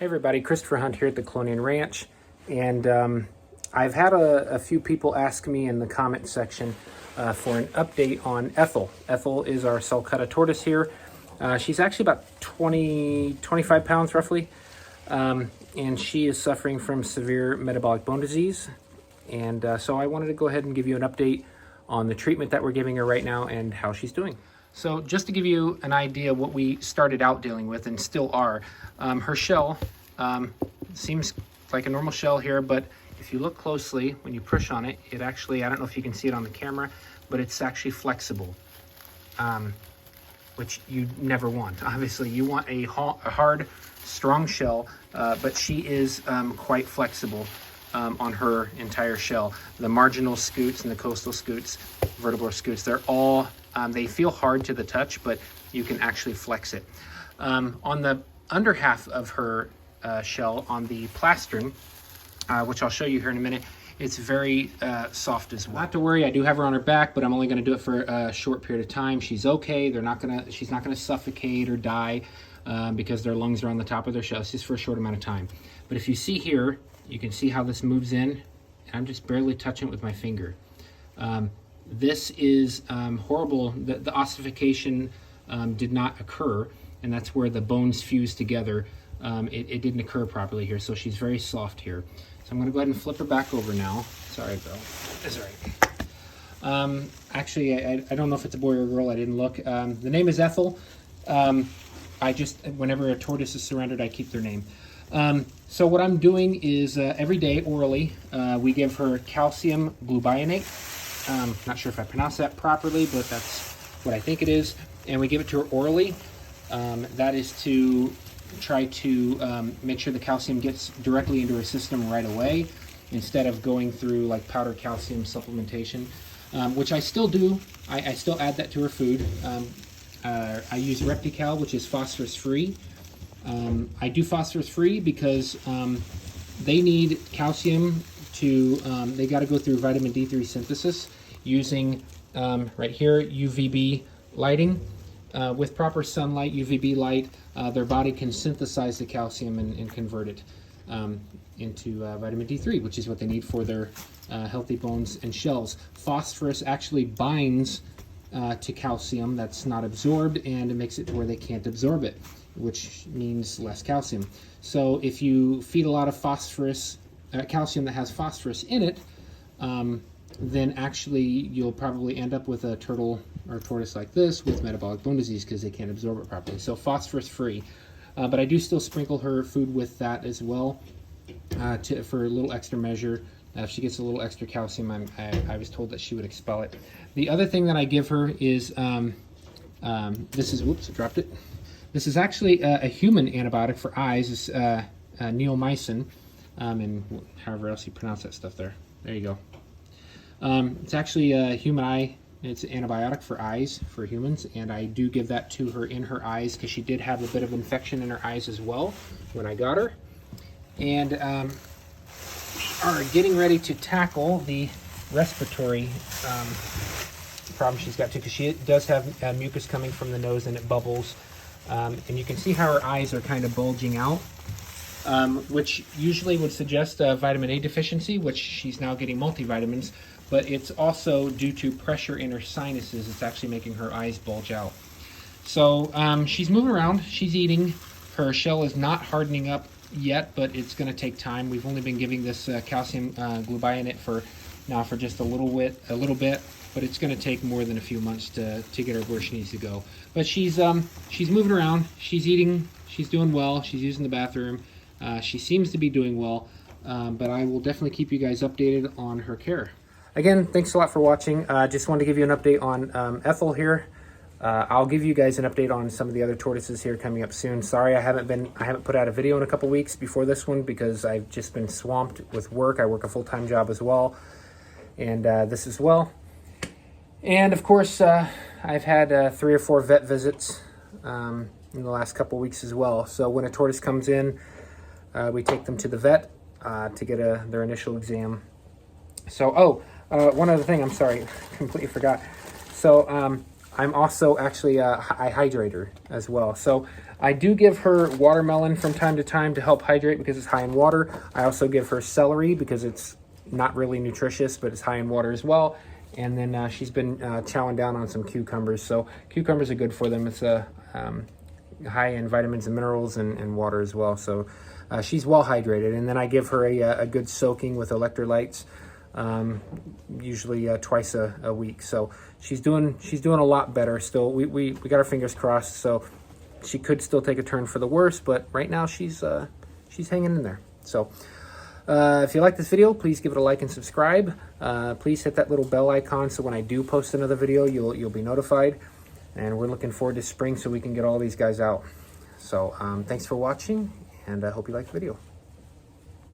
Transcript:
Hey everybody, Christopher Hunt here at the Chelonian Ranch, and I've had a few people ask me in the comment section for an update on Ethel. Ethel is our Sulcata tortoise here. She's actually about 25 pounds roughly, and she is suffering from severe metabolic bone disease. And so I wanted to go ahead and give you an update on the treatment that we're giving her right now and how she's doing. So just to give you an idea what we started out dealing with and still are, her shell seems like a normal shell here, but if you look closely, when you push on it, it actually, I don't know if you can see it on the camera, but it's actually flexible, which you never want. Obviously, you want a hard, strong shell, but she is quite flexible on her entire shell. The marginal scutes and the coastal scutes, vertebral scutes, they're all, they feel hard to the touch, but you can actually flex it. On the under half of her shell, on the plastron, which I'll show you here in a minute, it's very soft as well. Not to worry, I do have her on her back, but I'm only gonna do it for a short period of time. She's okay. She's not gonna suffocate or die because their lungs are on the top of their shell. It's just for a short amount of time. But if you see here, you can see how this moves in, and I'm just barely touching it with my finger. This is horrible. The ossification did not occur, and that's where the bones fuse together. It didn't occur properly here, so she's very soft here. So I'm gonna go ahead and flip her back over now. Sorry, Bill. That's all right. Actually, I don't know if it's a boy or a girl. I didn't look. The name is Ethel. Whenever a tortoise is surrendered, I keep their name. So what I'm doing is every day orally, we give her calcium gluconate. Not sure if I pronounced that properly, but that's what I think it is. And we give it to her orally. That is to try to make sure the calcium gets directly into her system right away, instead of going through like powdered calcium supplementation, which I still do. I still add that to her food. I use REPTile, which is phosphorous-free. I do phosphorus-free because they need calcium to, they got to go through vitamin D3 synthesis using, right here, UVB lighting. With proper sunlight, UVB light, their body can synthesize the calcium and convert it into vitamin D3, which is what they need for their healthy bones and shells. Phosphorus actually binds to calcium that's not absorbed, and it makes it to where they can't absorb it, which means less calcium. So if you feed a lot of phosphorus, calcium that has phosphorus in it, then actually you'll probably end up with a turtle or tortoise like this with metabolic bone disease because they can't absorb it properly. So phosphorus-free. But I do still sprinkle her food with that as well for a little extra measure. If she gets a little extra calcium, I was told that she would expel it. The other thing that I give her is, this is, whoops, I dropped it. This is actually a human antibiotic for eyes. It's neomycin, and however else you pronounce that stuff there. There you go. It's actually a human eye. It's an antibiotic for eyes for humans, and I do give that to her in her eyes because she did have a bit of infection in her eyes as well when I got her. And we are getting ready to tackle the respiratory problem she's got too, because she does have mucus coming from the nose and it bubbles. And you can see how her eyes are kind of bulging out, which usually would suggest a vitamin A deficiency, which she's now getting multivitamins, but it's also due to pressure in her sinuses. It's actually making her eyes bulge out. So she's moving around, she's eating. Her shell is not hardening up yet, but it's gonna take time. We've only been giving this calcium gluconate for just a little bit, but it's gonna take more than a few months to get her where she needs to go. But she's moving around, she's eating, she's doing well, she's using the bathroom. She seems to be doing well, but I will definitely keep you guys updated on her care. Again, thanks a lot for watching. Just wanted to give you an update on Ethel here. I'll give you guys an update on some of the other tortoises here coming up soon. Sorry, I haven't put out a video in a couple weeks before this one because I've just been swamped with work. I work a full-time job as well, and this as well. And of course, I've had 3 or 4 vet visits in the last couple weeks as well. So when a tortoise comes in, we take them to the vet to get their initial exam. So, one other thing, I'm sorry, completely forgot. So I'm also actually I hydrate her as well. So I do give her watermelon from time to time to help hydrate because it's high in water. I also give her celery because it's not really nutritious, but it's high in water as well. And then she's been chowing down on some cucumbers. So cucumbers are good for them. It's high in vitamins and minerals and water as well. So she's well hydrated. And then I give her a good soaking with electrolytes, usually twice a week. So she's doing a lot better still. We got our fingers crossed. So she could still take a turn for the worse, but right now she's hanging in there. So if you like this video, please give it a like and subscribe. Please hit that little bell icon so when I do post another video, you'll be notified. And we're looking forward to spring so we can get all these guys out. So thanks for watching, and I hope you liked the video.